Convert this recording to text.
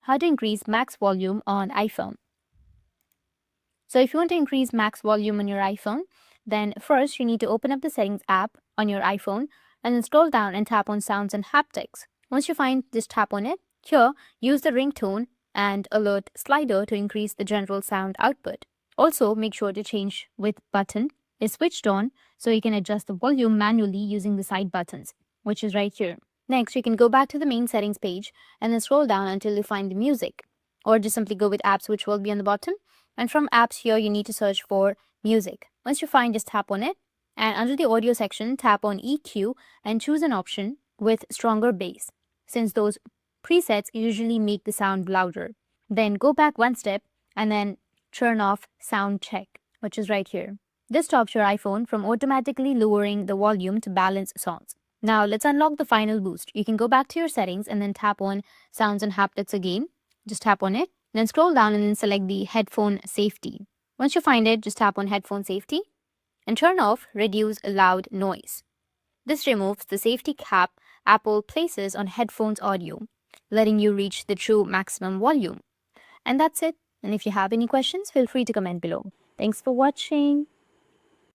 how to increase max volume on iPhone. So if you want to increase max volume on your iPhone, then first you need to open up the settings app on your iPhone and then scroll down and tap on sounds and haptics. Once you find this, tap on it. Here, use the ringtone and alert slider to increase the general sound output. Also, make sure to change width button is switched on so you can adjust the volume manually using the side buttons, which is right here. Next, you can go back to the main settings page and then scroll down until you find the music, or just simply go with apps, which will be on the bottom. And from apps here, you need to search for music. Once you find, just tap on it. And under the audio section, tap on EQ and choose an option with stronger bass, since those presets usually make the sound louder. Then go back one step and then turn off sound check, which is right here. This stops your iPhone from automatically lowering the volume to balance songs. Now let's unlock the final boost. You can go back to your settings and then tap on sounds and haptics again. Just tap on it. Then scroll down and then select the headphone safety. Once you find it, just tap on headphone safety and turn off reduce loud noise. This removes the safety cap Apple places on headphones audio, letting you reach the true maximum volume. And that's it. And if you have any questions, feel free to comment below. Thanks for watching.